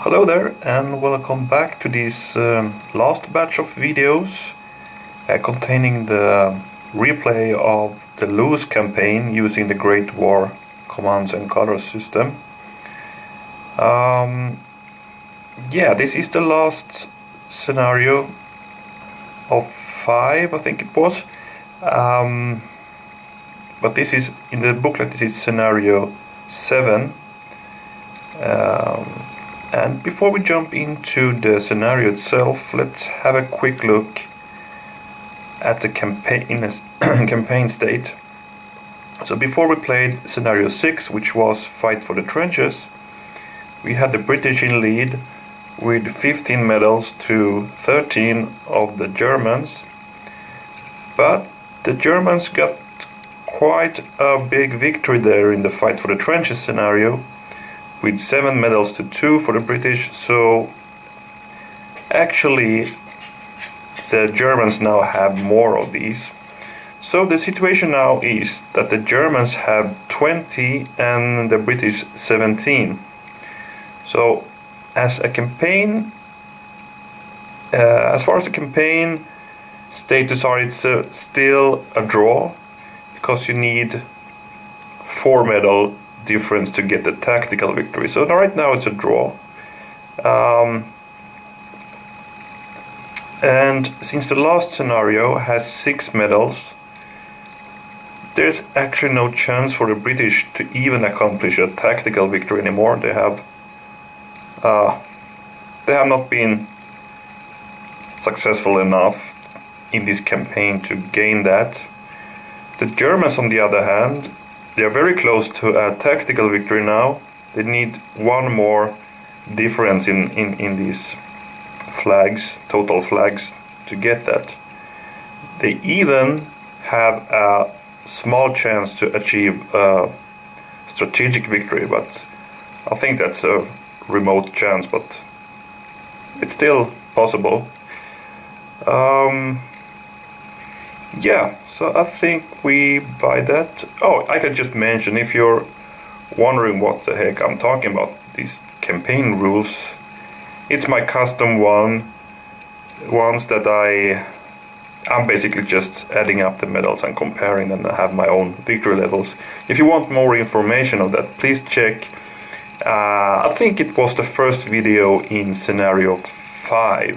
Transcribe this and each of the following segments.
Hello there and welcome back to this last batch of videos containing the replay of the Loos campaign using the Great War commands and colors system. This is the last scenario of 5, I think it was. But this is, in the booklet, this is scenario 7. And before we jump into the scenario itself, let's have a quick look at the campaign state. So before we played scenario 6, which was Fight for the Trenches, we had the British in lead with 15 medals to 13 of the Germans. But the Germans got quite a big victory there in the Fight for the Trenches scenario, with 7 medals to 2 for the British. So actually the Germans now have more of these. So the situation now is that the Germans have 20 and the British 17. So as a campaign, as far as the campaign status are, it's still a draw, because you need 4 medal difference to get the tactical victory. So right now it's a draw. And since the last scenario has 6 medals, there's actually no chance for the British to even accomplish a tactical victory anymore. They have not been successful enough in this campaign to gain that. The Germans, on the other hand, they are very close to a tactical victory now. They need 1 more difference in these flags, total flags, to get that. They even have a small chance to achieve a strategic victory, but I think that's a remote chance, but it's still possible. So I think we buy that. Oh, I could just mention, if you're wondering what the heck I'm talking about, these campaign rules, it's my custom ones that I'm basically just adding up the medals and comparing them. I have my own victory levels. If you want more information on that, please check. I think it was the first video in scenario 5.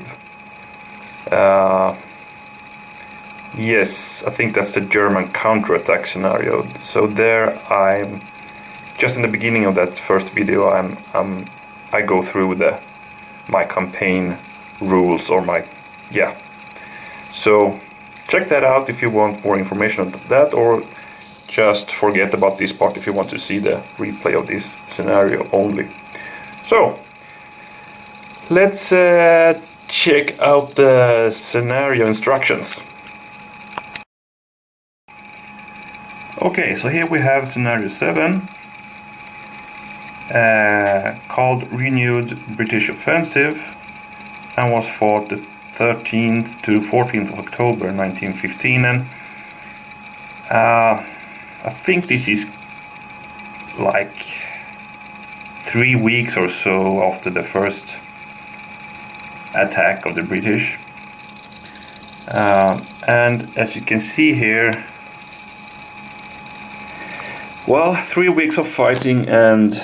Yes, I think that's the German counterattack scenario. So there, I'm just in the beginning of that first video. I go through my campaign rules, or So check that out if you want more information on that, or just forget about this part if you want to see the replay of this scenario only. So let's check out the scenario instructions. Okay, so here we have scenario 7, called Renewed British Offensive, and was fought the 13th to 14th of October 1915. And I think this is like 3 weeks or so after the first attack of the British. And as you can see here, well, 3 weeks of fighting, and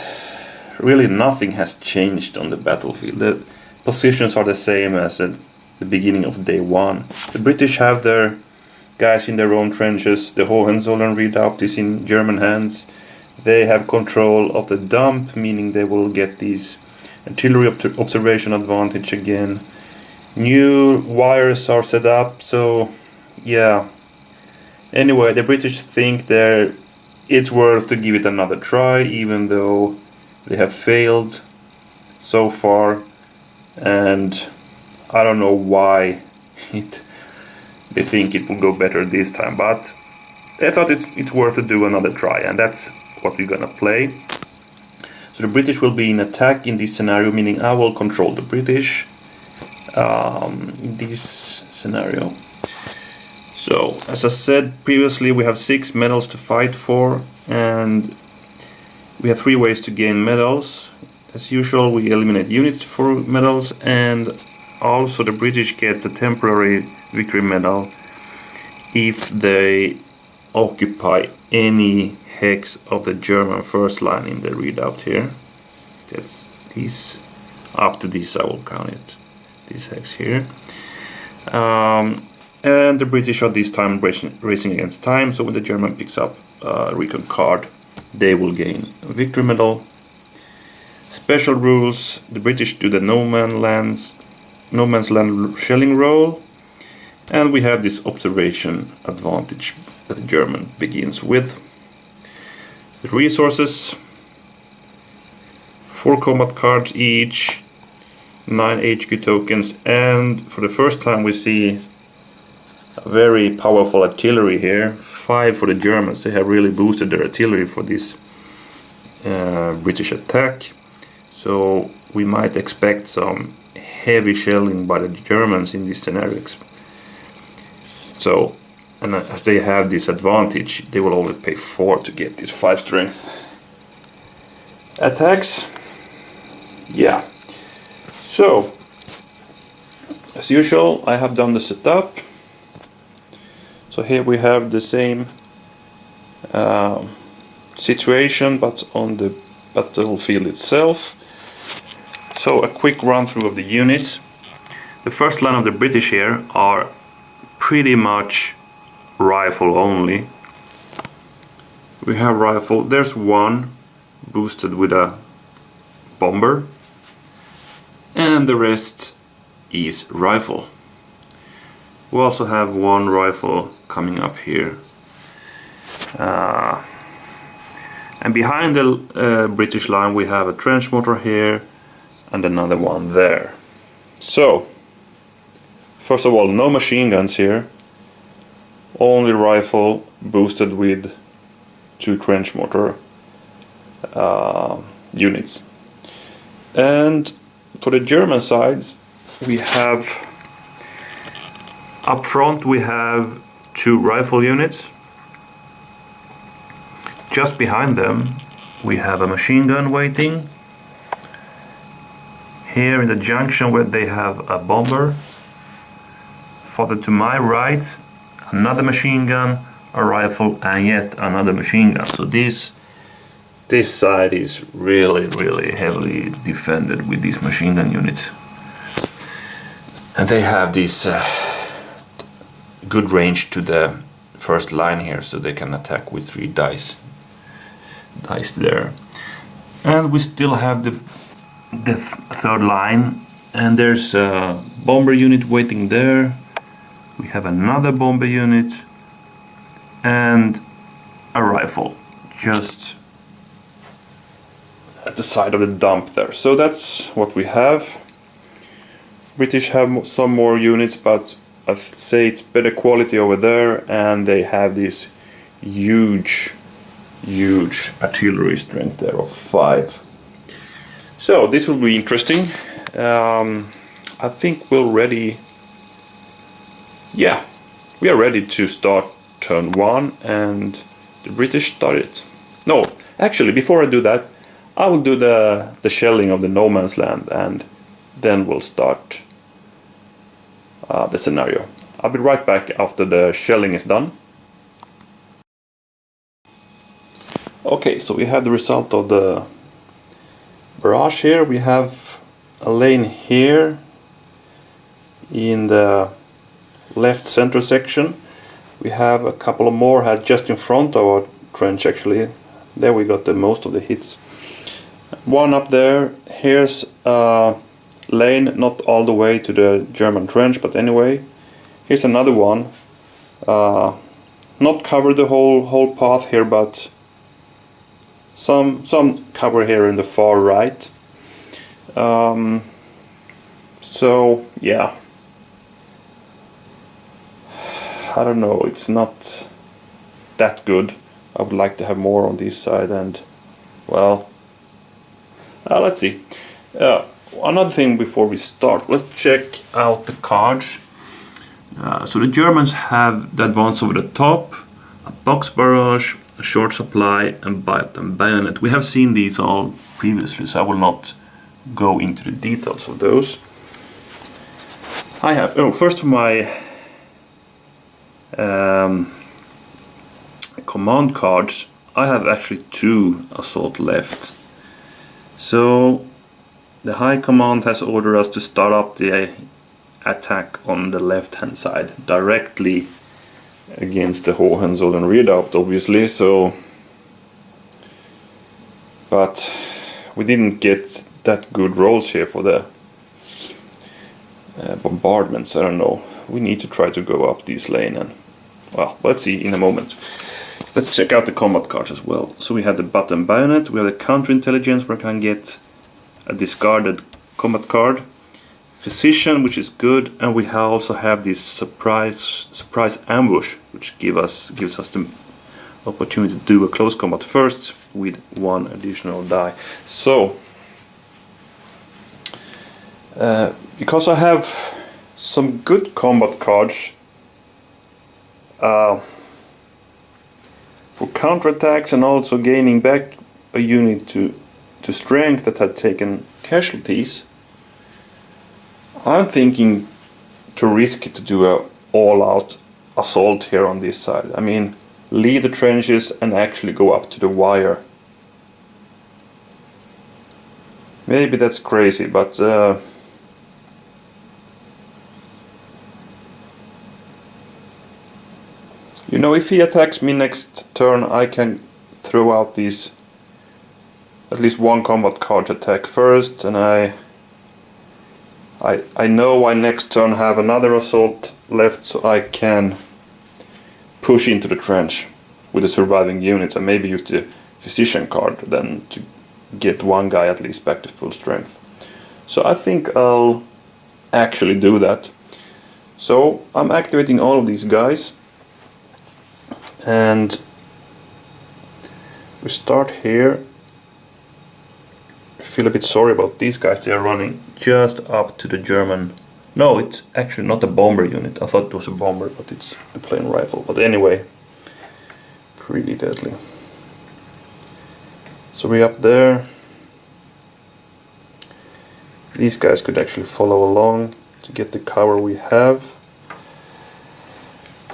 really nothing has changed on the battlefield. The positions are the same as at the beginning of day 1. The British have their guys in their own trenches. The Hohenzollern redoubt is in German hands. They have control of the dump, meaning they will get these artillery observation advantage again. New wires are set up, so yeah. Anyway, the British think it's worth to give it another try, even though they have failed so far, and I don't know why they think it will go better this time, but they thought it's worth to do another try, and that's what we're gonna play. So the British will be in attack in this scenario, meaning I will control the British in this scenario. So, as I said previously, we have 6 medals to fight for, and we have 3 ways to gain medals. as usual, we eliminate units for medals, and also the British get a temporary victory medal if they occupy any hex of the German first line in the readout here. That's these. After this I will count it. This hex here. And the British are this time racing against time, so when the German picks up a recon card, they will gain a victory medal. Special rules: the British do the no man's land shelling roll, and we have this observation advantage that the German begins with. The resources: 4 combat cards each, 9 HQ tokens, and for the first time we see a very powerful artillery here. 5 for the Germans. They have really boosted their artillery for this British attack. So we might expect some heavy shelling by the Germans in these scenarios. So, and as they have this advantage, they will only pay 4 to get this 5 strength. Attacks. Yeah. So, as usual, I have done the setup. So here we have the same situation, but on the battlefield itself. So a quick run through of the units. The first line of the British here are pretty much rifle only. We have rifle. There's one boosted with a bomber, and the rest is rifle. We also have one rifle coming up here, and behind the British line we have a trench mortar here and another one there. So first of all, no machine guns here, only rifle boosted with 2 trench mortar units. And for the German sides, we have up front we have 2 rifle units. Just behind them we have a machine gun waiting. Here in the junction where they have a bomber. Further to my right, another machine gun, a rifle, and yet another machine gun. So this side is really heavily defended with these machine gun units. And they have this good range to the first line here, so they can attack with 3 dice there. And we still have the third line, and there's a bomber unit waiting there. We have another bomber unit and a rifle just at the side of the dump there. So that's what we have. British have some more units, but I'd say it's better quality over there, and they have this huge artillery strength there of 5. So this will be interesting. I think we're ready. Yeah, we are ready to start turn 1, and the British start it. No, actually, before I do that, I will do the shelling of the no man's land, and then we'll start the scenario. I'll be right back after the shelling is done. Okay, so we have the result of the barrage here. We have a lane here in the left center section. We have a couple of more had just in front of our trench actually. There we got the most of the hits. One up there. Here's a lane, not all the way to the German trench, but anyway. Here's another one. Not cover the whole path here, but some cover here in the far right. So yeah, I don't know, it's not that good. I would like to have more on this side, and well, let's see. Another thing before we start, let's check out the cards. So the Germans have the advance over the top, a box barrage, a short supply, and button bayonet. We have seen these all previously, so I will not go into the details of those. I have, first for my command cards, I have actually 2 assault left. So the High Command has ordered us to start up the attack on the left hand side, directly against the Hohenzollern redoubt, obviously. So, but we didn't get that good rolls here for the bombardments. I don't know. We need to try to go up this lane, and well, let's see in a moment. Let's check out the combat cards as well. So we have the button bayonet, we have the counterintelligence where I can get a discarded combat card, physician, which is good, and we also have this surprise ambush, which gives us the opportunity to do a close combat first with 1 additional die. So because I have some good combat cards for counterattacks and also gaining back a unit to strength that had taken casualties, I'm thinking to risk it to do a all-out assault here on this side. I mean, lead the trenches and actually go up to the wire. Maybe that's crazy, but you know, if he attacks me next turn, I can throw out these at least 1 combat card attack first, and I know I next turn have another assault left, so I can push into the trench with the surviving units and maybe use the physician card then to get 1 guy at least back to full strength. So I think I'll actually do that. So I'm activating all of these guys, and we start here. I feel a bit sorry about these guys. They are running just up to the German. No, it's actually not a bomber unit. I thought it was a bomber, but it's a plain rifle. But anyway, pretty deadly. So we're up there. These guys could actually follow along to get the cover we have.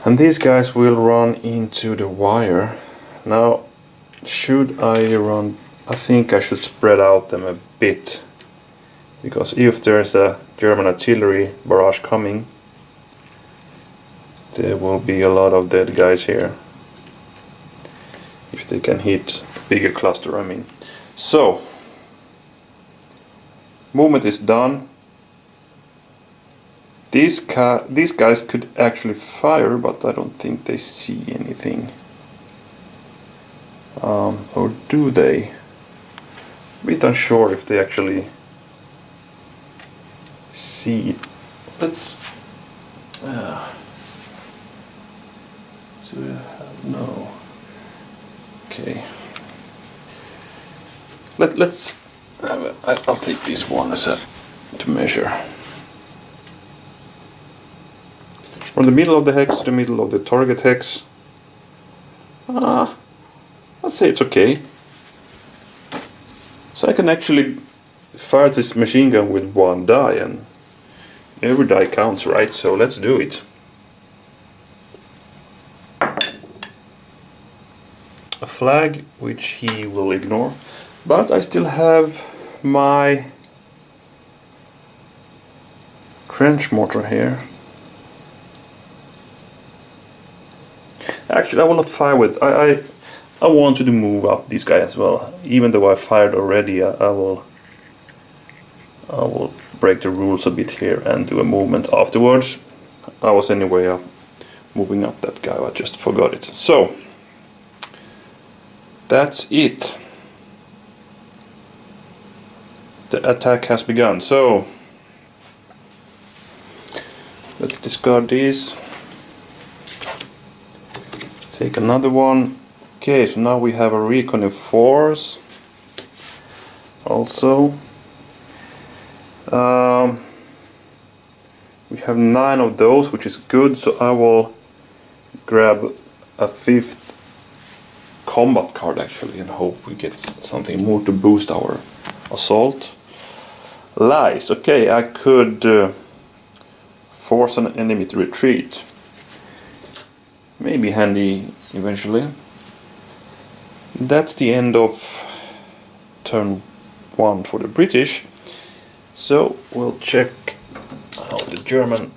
And these guys will run into the wire. Now, should I run? I think I should spread out them a bit, because if there's a German artillery barrage coming, there will be a lot of dead guys here. If they can hit a bigger cluster, I mean. So, movement is done. These guys could actually fire, but I don't think they see anything. Or do they? A bit unsure if they actually see. Let's. No. Okay. Let's. I'll take this one as to measure. From the middle of the hex to the middle of the target hex. I'll say it's okay. So I can actually fire this machine gun with 1 die, and every die counts, right? So let's do it. A flag, which he will ignore, but I still have my trench mortar here. Actually, I will not fire with. I wanted to move up this guy as well. Even though I fired already, I will break the rules a bit here and do a movement afterwards. I was anyway moving up that guy. I just forgot it. So that's it. The attack has begun. So let's discard these. Take another one. Okay, so now we have a recon in force. Also, we have 9 of those, which is good. So I will grab a 5th combat card actually, and hope we get something more to boost our assault. Lies. Okay, I could force an enemy to retreat. Maybe handy eventually. That's the end of turn 1 for the British. So we'll check how the German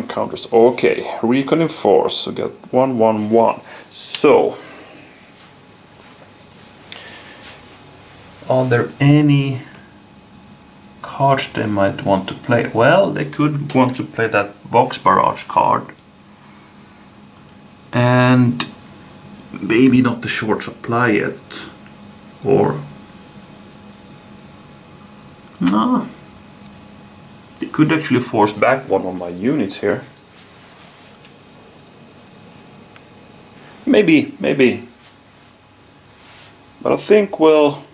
counters. Okay, recon in force. So got 1-1-1. So are there any cards they might want to play? Well, they could want to play that box barrage card, and maybe not the short supply yet, or no, they could actually force back one of my units here. Maybe, but I think, well,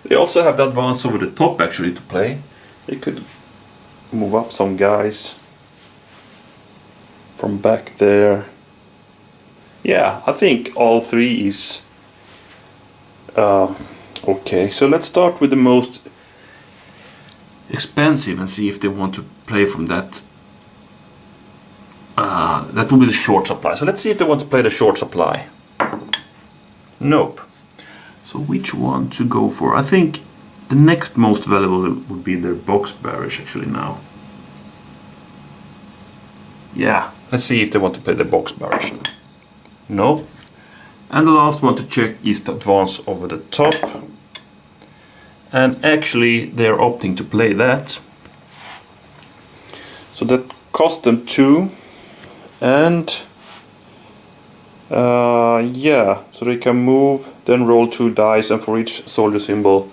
they also have the advance over the top actually to play. They could move up some guys from back there. Yeah, I think all three is okay. So let's start with the most expensive and see if they want to play from that. That will be the short supply. So let's see if they want to play the short supply. Nope. So which one to go for? I think the next most valuable would be their box barrage actually now. Yeah, let's see if they want to play the box barrage. No. And the last one to check is the advance over the top. And actually they're opting to play that. So that cost them 2. And yeah, so they can move, then roll 2 dice, and for each soldier symbol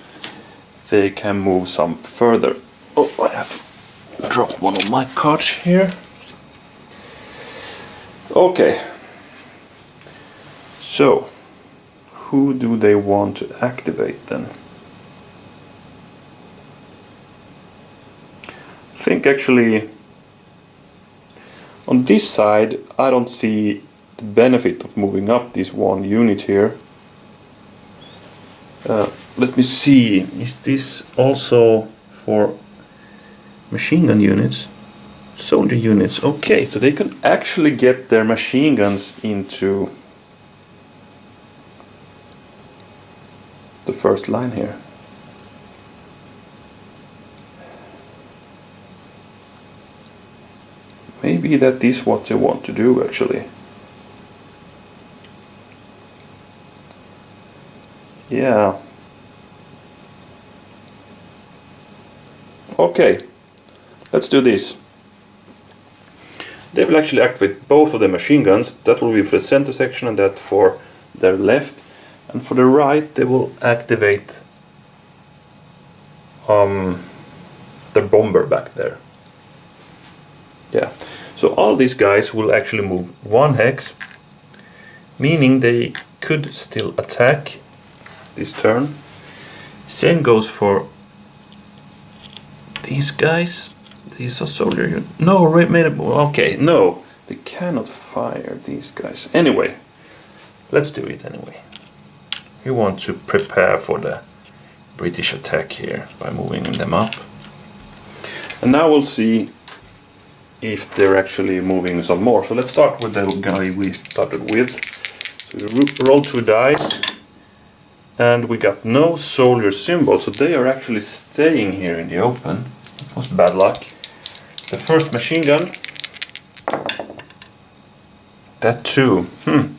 they can move some further. Oh, I have dropped one of my cards here. Okay, so who do they want to activate then? I think actually on this side I don't see the benefit of moving up this one unit here. Let me see, is this also for machine gun units? Soldier units, okay, so they can actually get their machine guns into the first line here. Maybe that is what they want to do actually. Yeah. Okay, let's do this. They will actually activate both of the machine guns. That will be for the center section and that for their left. And for the right they will activate the bomber back there. Yeah, so all these guys will actually move 1 hex, meaning they could still attack this turn. Same goes for these guys. These are soldier. No, okay, no, they cannot fire these guys. Anyway, let's do it anyway. We want to prepare for the British attack here by moving them up. And now we'll see if they're actually moving some more. So let's start with the guy we started with. So we roll 2 dice. And we got no soldier symbol, so they are actually staying here in the open. It was bad luck. The first machine gun. That too. The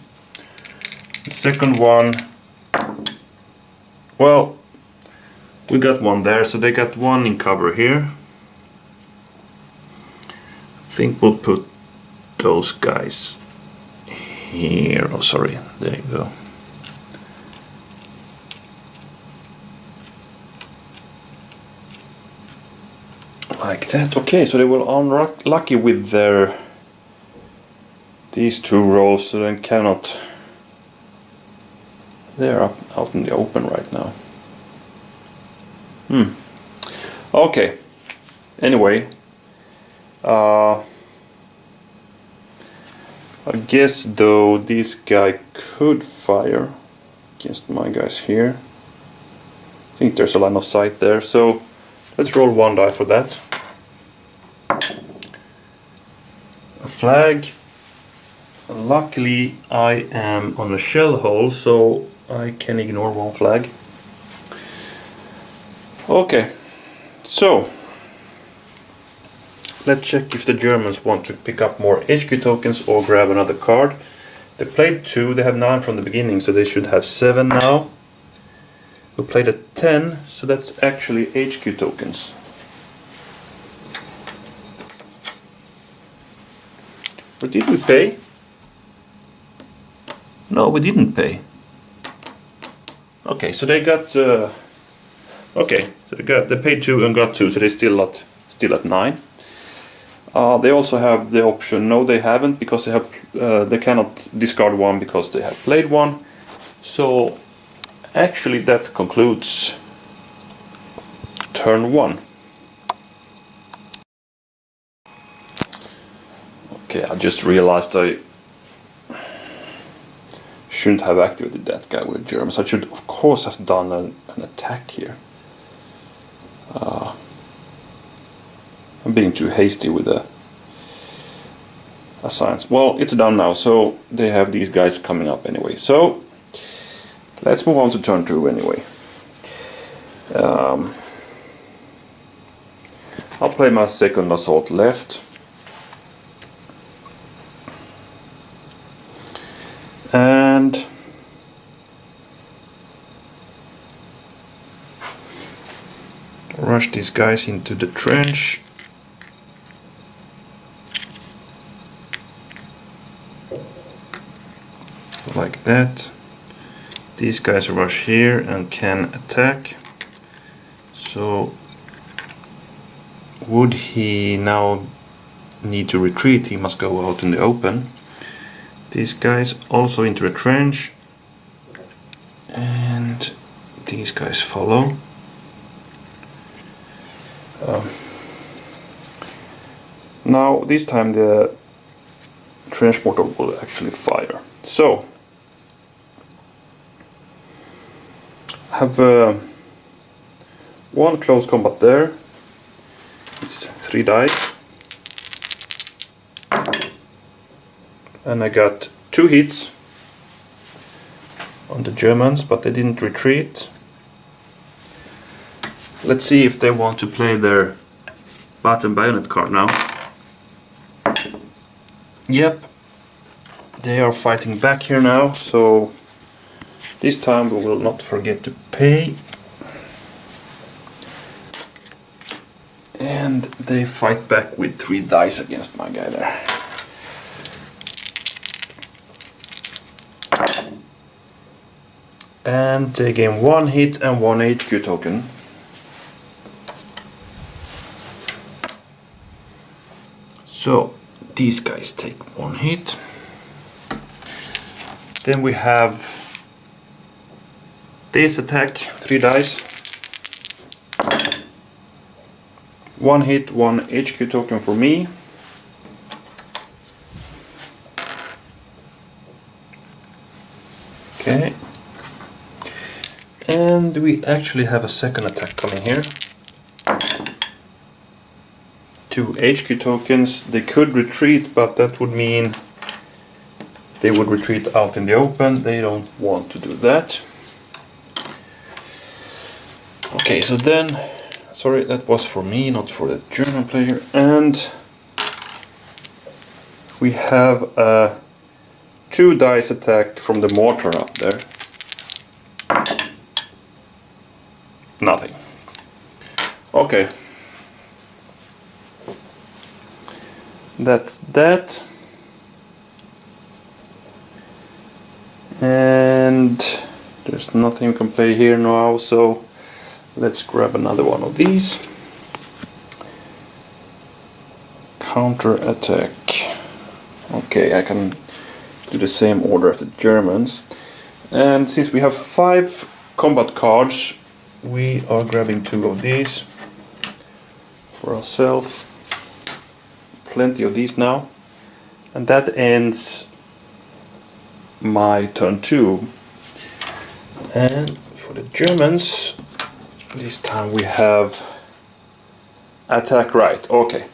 second one. Well, we got one there, so they got one in cover here. I think we'll put those guys here. Oh, sorry. There you go. Like that. Okay, so they will unlucky with their these 2 rolls, so they cannot. They're out in the open right now. Okay. Anyway, I guess though this guy could fire against my guys here. I think there's a line of sight there, so let's roll 1 die for that. A flag. Luckily I am on a shell hole, so I can ignore 1 flag. Okay, so let's check if the Germans want to pick up more HQ tokens or grab another card. They played 2, they have 9 from the beginning, so they should have 7 now. We played a 10, so that's actually HQ tokens. Or did we pay? No, we didn't pay. Okay, so they got okay, so they paid 2 and got 2, so they're still at 9. They also have the option, no they haven't, because they cannot discard 1 because they have played 1. So actually that concludes turn 1. Okay, I just realized I shouldn't have activated that guy with Germans. I should of course have done an attack here. I'm being too hasty with the science. Well, it's done now, so they have these guys coming up anyway. So let's move on to turn 2 anyway. I'll play my second assault left. And rush these guys into the trench. Like that. These guys rush here and can attack. So would he now need to retreat? He must go out in the open. These guys also into a trench, and these guys follow. Now this time the trench mortar will actually fire. So have 1 close combat there. It's 3 dice. And I got 2 hits on the Germans, but they didn't retreat. Let's see if they want to play their button bayonet card now. Yep, they are fighting back here now, so this time we will not forget to pay. And they fight back with 3 dice against my guy there. And they gain 1 hit and 1 HQ token. So these guys take 1 hit. Then we have this attack, 3 dice. 1 hit, 1 HQ token for me. Okay. And we actually have a second attack coming here. 2 HQ tokens. They could retreat, but that would mean they would retreat out in the open. They don't want to do that. Okay, so then, sorry, that was for me, not for the German player. And we have a 2 dice attack from the mortar up there. Nothing. Okay. That's that. And there's nothing we can play here now, so let's grab another one of these. Counter attack. Okay, I can do the same order as the Germans. And since we have 5 combat cards, we are grabbing 2 of these for ourselves. Plenty of these now. And that ends my turn 2. And for the Germans, this time we have attack right. Okay,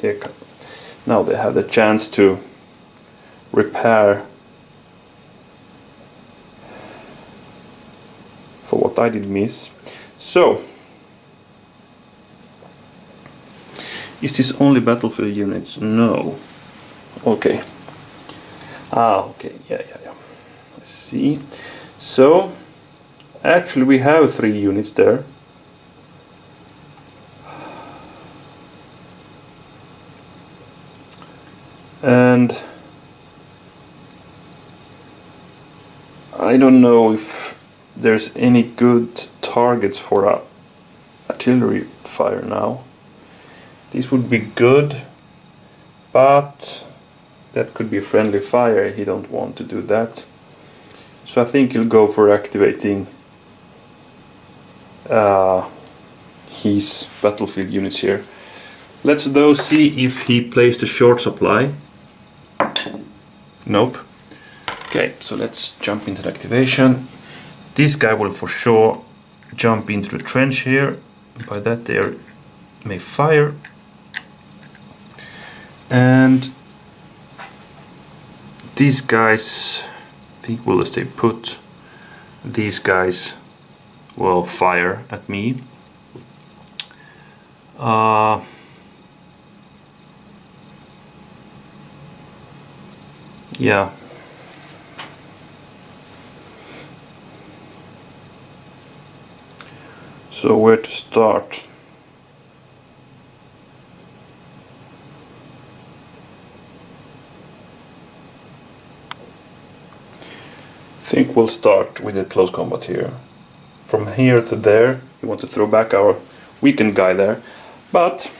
here come. Now they have the chance to repair for what I did miss. So, is this only battlefield units? No. Okay. Okay, yeah. Let's see. So, actually we have 3 units there. And I don't know if there's any good targets for artillery fire now. This would be good, but that could be friendly fire. He don't want to do that. So I think he'll go for activating his battlefield units here. Let's though see if he placed a short supply. Nope. Okay, so let's jump into the activation. This guy will for sure jump into the trench here. By that they may fire. And these guys, I think, will stay put. These guys will fire at me. Yeah. So where to start? I think we'll start with a close combat here. From here to there, we want to throw back our weakened guy there, but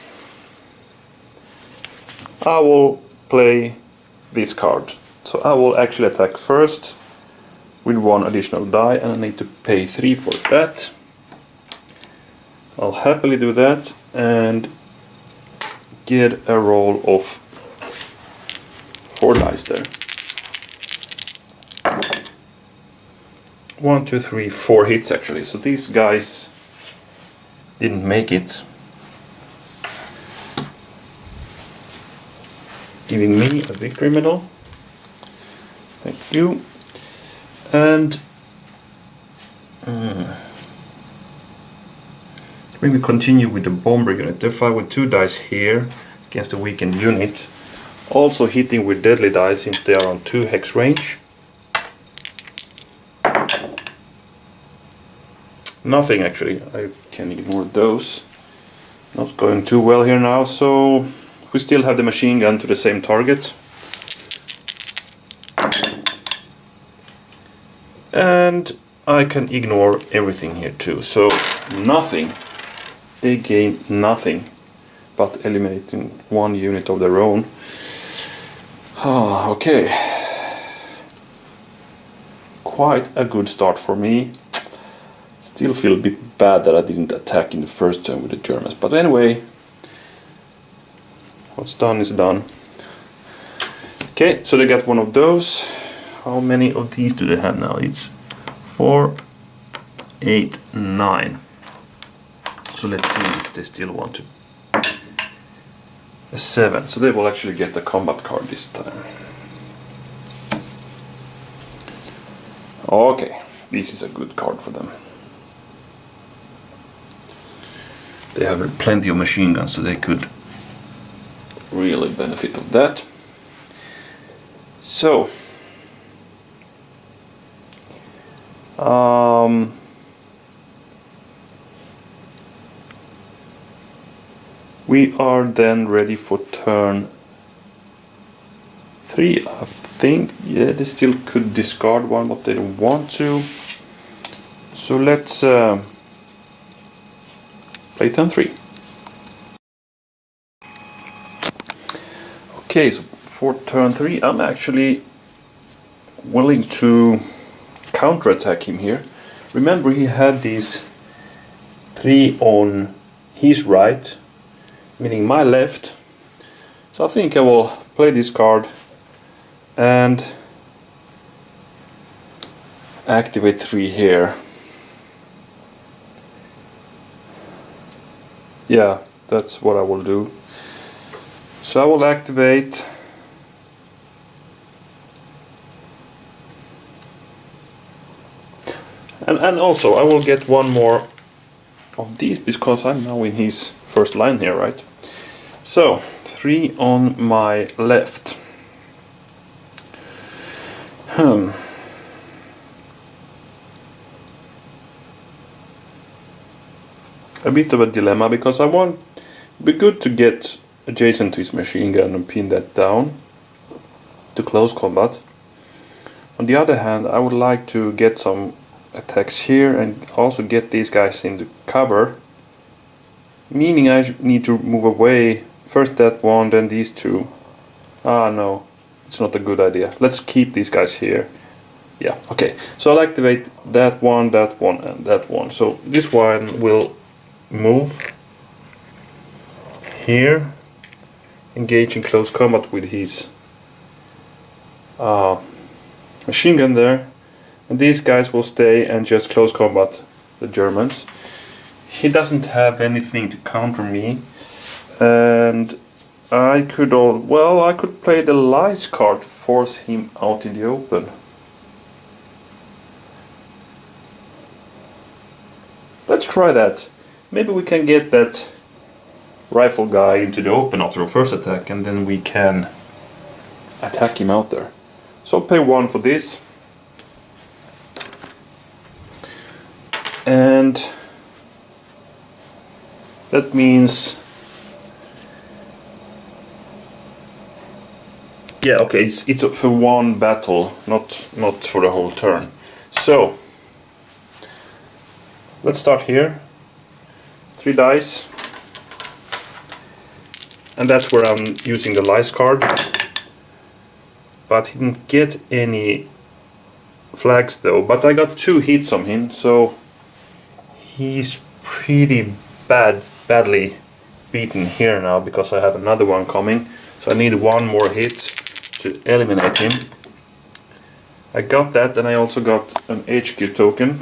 I will play this card. So I will actually attack first with 1 additional die, and I need to pay 3 for that. I'll happily do that and get a roll of 4 dice there. 1, 2, 3, 4 hits actually. So these guys didn't make it. Giving me a victory medal. Thank you. And we will continue with the bomber unit. They fire with 2 dice here against the weakened unit. Also hitting with deadly dice since they are on 2 hex range. Nothing actually, I can ignore those. Not going too well here now, so we still have the machine gun to the same target. And I can ignore everything here too, so nothing. They gain nothing but eliminating 1 unit of their own. Okay. Quite a good start for me. Still feel a bit bad that I didn't attack in the first turn with the Germans, but anyway, what's done is done. Okay, so they got 1 of those. How many of these do they have now? It's 4, 8, 9. So let's see if they still want to. A 7, so they will actually get the combat card this time. Okay, this is a good card for them. They have plenty of machine guns, so they could really benefit of that. So, we are then ready for turn 3, I think. Yeah, they still could discard 1, but they don't want to. So let's play turn 3. Okay, so for turn 3, I'm actually willing to counterattack him here. Remember, he had these 3 on his right, meaning my left. So I think I will play this card and activate 3 here. Yeah, that's what I will do. So I will activate and also I will get one more of these because I'm now in his first line here, right? So 3 on my left. A bit of a dilemma because I want it'd be good to get adjacent to his machine gun and pin that down to close combat. On the other hand, I would like to get some attacks here and also get these guys into cover, meaning I need to move away, first that one, then these two. Ah no, it's not a good idea. Let's keep these guys here. Yeah, okay, so I'll activate that one, and that one. So this one will move here, engage in close combat with his machine gun there, and these guys will stay and just close combat the Germans. He doesn't have anything to counter me, and I could I could play the lies card to force him out in the open. Let's try that. Maybe we can get that rifle guy into the open after the first attack, and then we can attack him out there. So I'll pay 1 for this. And that means, yeah, okay, it's for 1 battle, not for the whole turn. So let's start here. 3 dice, and that's where I'm using the lies card, but he didn't get any flags though, but I got 2 hits on him, so he's pretty badly beaten here now because I have another one coming, so I need 1 more hit to eliminate him. I got that, and I also got an HQ token.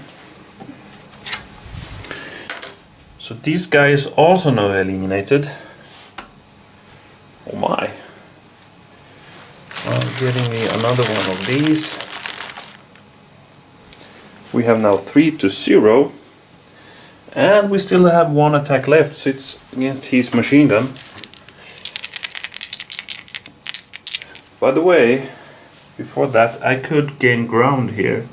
So these guys also now eliminated. Oh my. Getting me another one of these. We have now 3-0. And we still have 1 attack left, so it's against his machine gun. By the way, before that I could gain ground here,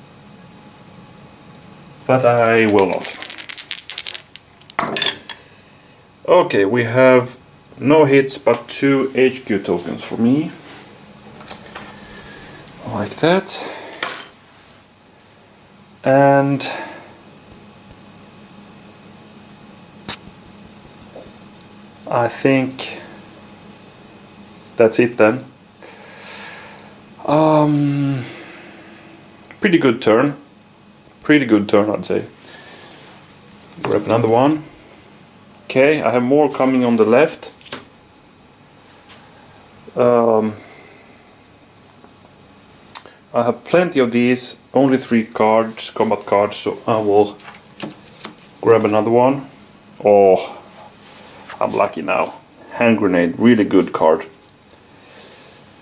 but I will not. Okay, we have no hits but 2 HQ tokens for me. Like that. And I think that's it then. Pretty good turn. Pretty good turn, I'd say. Grab another one. Okay, I have more coming on the left. I have plenty of these, only 3 cards, combat cards, so I will grab another one. Oh, I'm lucky now. Hand grenade, really good card.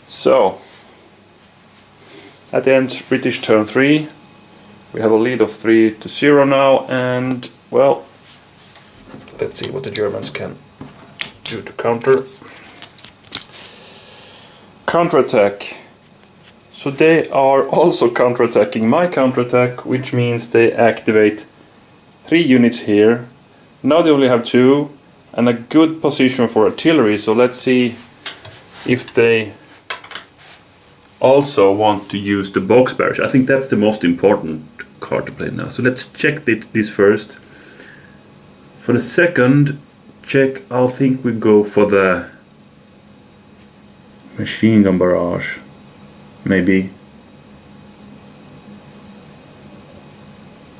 So, that ends British turn 3. We have a lead of 3-0 now, and well, let's see what the Germans can do to counter. Counterattack. So they are also counterattacking my counterattack, which means they activate 3 units here. Now they only have 2 and a good position for artillery, so let's see if they also want to use the box barrage. I think that's the most important card to play now. So let's check this first. For the second check, I think we go for the machine gun barrage. Maybe.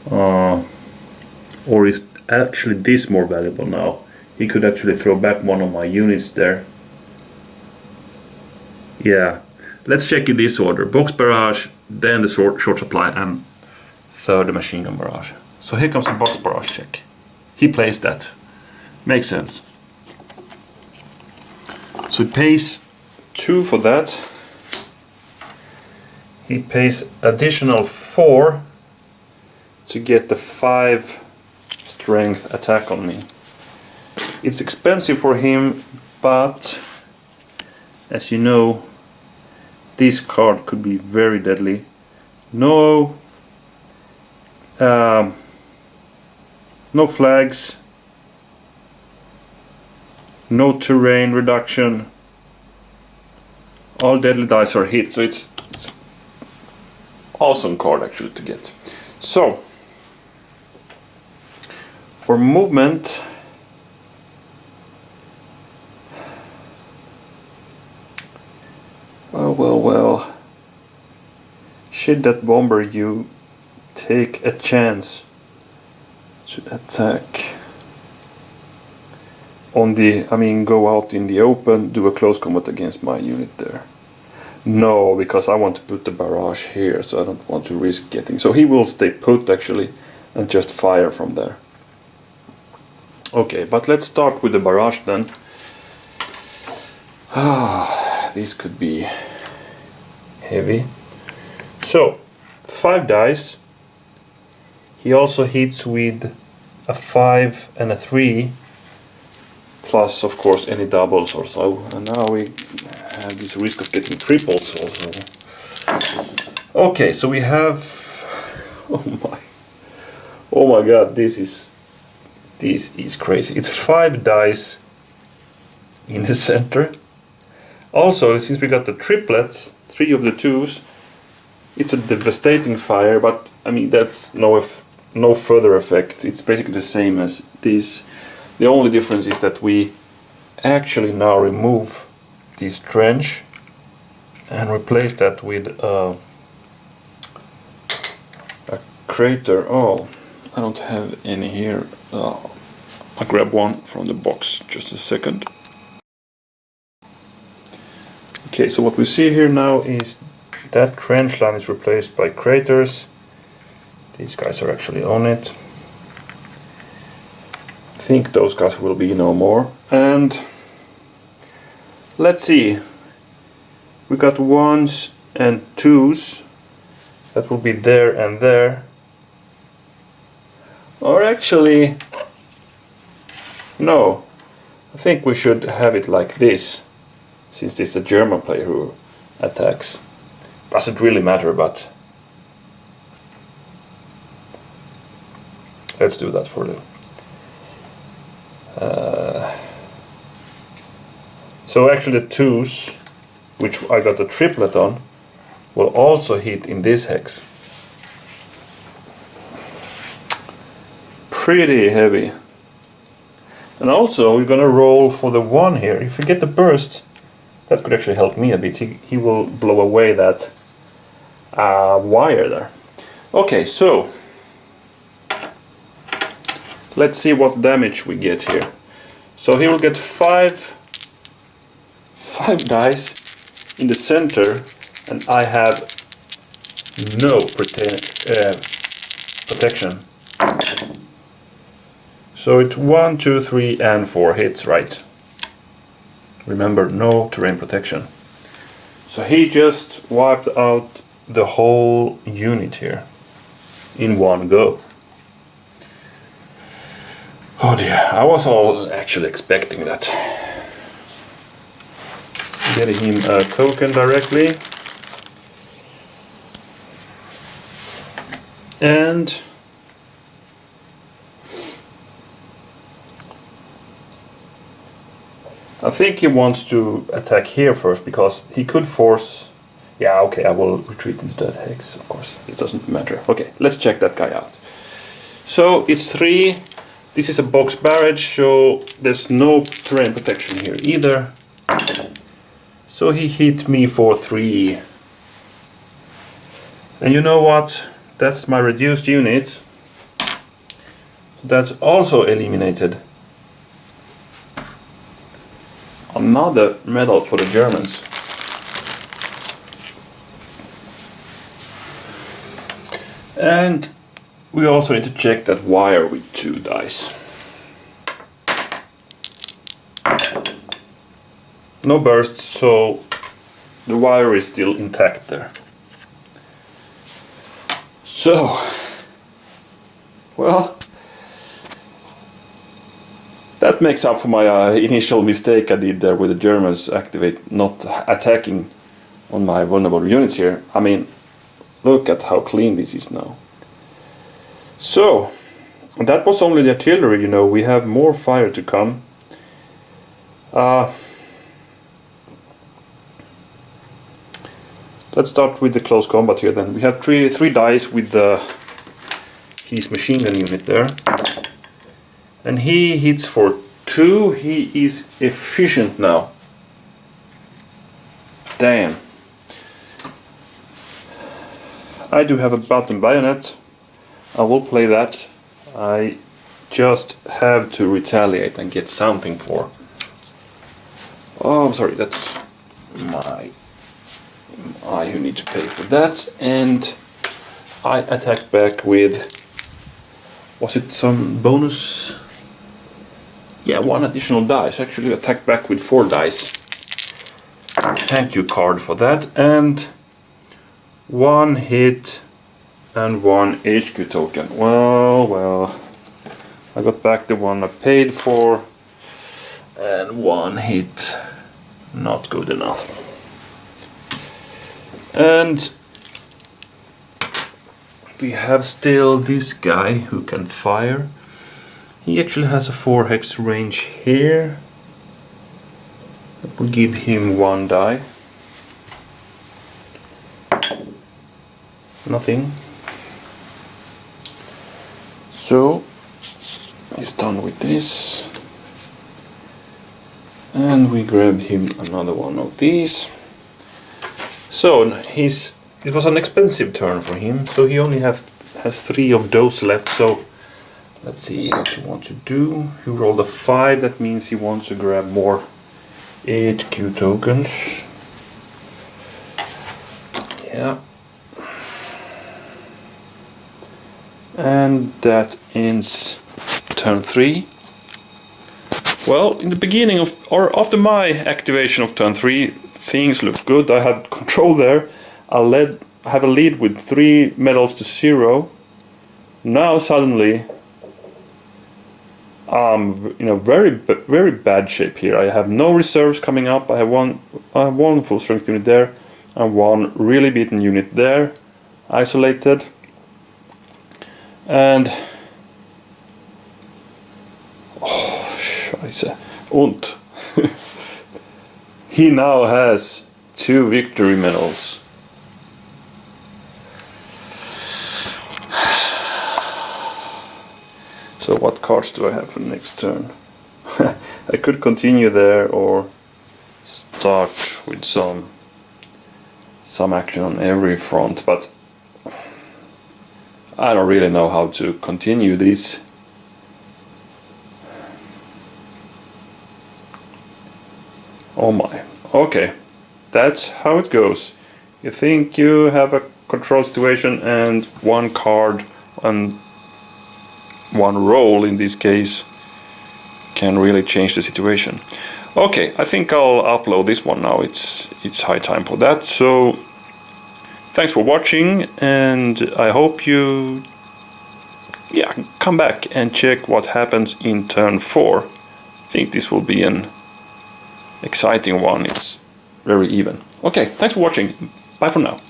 Or is actually this more valuable now? He could actually throw back one of my units there. Yeah. Let's check in this order. Box barrage, then the short supply, and third machine gun barrage. So here comes the box barrage check. He plays that. Makes sense. So he pays 2 for that. He pays additional 4 to get the 5 strength attack on me. It's expensive for him, but as you know, this card could be very deadly. No flags, no terrain reduction, all deadly dice are hit, so it's awesome card actually to get. So for movement, well, should that bomber you take a chance to attack on the, go out in the open, do a close combat against my unit there? No, because I want to put the barrage here, so I don't want to risk getting, so he will stay put actually and just fire from there. Okay, but let's start with the barrage then. This could be heavy. So 5 dice. He also hits with a 5 and a 3, plus of course any doubles or so. And now we have this risk of getting triples also. Okay, so we have, oh my god, this is crazy. It's 5 dice in the center. Also, since we got the triplets, 3 of the 2s, it's a devastating fire, but that's no further effect. It's basically the same as this. The only difference is that we actually now remove this trench and replace that with a crater. Oh, I don't have any here. I'll grab one from the box, just a second. Okay, so what we see here now is that trench line is replaced by craters. These guys are actually on it. I think those guys will be no more. And let's see. We got 1s and 2s. That will be there and there. Or actually, no. I think we should have it like this, since this is a German player who attacks. Doesn't really matter, but let's do that for the... So actually the 2s, which I got a triplet on, will also hit in this hex. Pretty heavy. And also we're gonna roll for the 1 here. If we get the burst, that could actually help me a bit. He will blow away that wire there. Okay, so let's see what damage we get here. So he will get 5 dice in the center, and I have no protection. So it's 1, 2, 3, and 4 hits, right? Remember, no terrain protection. So he just wiped out the whole unit here in one go. Oh dear, I was all actually expecting that. Getting him a token directly. And I think he wants to attack here first, because he could force... Yeah, okay, I will retreat into that hex, of course. It doesn't matter. Okay, let's check that guy out. So it's 3. This is a box barrage, so there's no terrain protection here either. So he hit me for 3. And you know what? That's my reduced unit. So that's also eliminated. Another medal for the Germans. And we also need to check that wire with 2 dice. No bursts, so the wire is still intact there. So, well, that makes up for my initial mistake I did there with the Germans not attacking on my vulnerable units here. I mean, look at how clean this is now. So, that was only the artillery, you know, we have more fire to come. Let's start with the close combat here then. We have three dice with his machine gun unit there. And he hits for 2, he is efficient now. Damn. I do have a button bayonet. I will play that. I just have to retaliate and get something for. Oh, I'm sorry, that's I who need to pay for that. And I attack back with, was it some bonus? Yeah, 1 additional dice. Actually attack back with 4 dice. Thank you, card, for that. And 1 hit and 1 HQ token. Well, I got back the one I paid for, and 1 hit, not good enough. And we have still this guy who can fire. He actually has a 4 hex range here. That will give him 1 die. Nothing. So he's done with this. And we grab him another one of these. So it was an expensive turn for him, so he only has 3 of those left. So let's see what he wants to do. He rolled a 5, that means he wants to grab more HQ tokens. Yeah. And that ends turn 3. Well, in the beginning of, or after my activation of turn 3, things look good. I had control there. I have a lead with 3 medals to 0. Now suddenly I'm in a very bad shape here. I have no reserves coming up. I have one full strength unit there and 1 really beaten unit there, isolated. And oh, scheiße. Und he now has 2 victory medals. So what cards do I have for the next turn? I could continue there or start with some action on every front, but I don't really know how to continue this. Oh my. Okay, that's how it goes. You think you have a control situation and 1 card and 1 roll in this case can really change the situation. Okay, I think I'll upload this one now. It's high time for that. So thanks for watching, and I hope you come back and check what happens in turn 4. I think this will be an exciting one. It's very even. Okay, thanks for watching. Bye for now.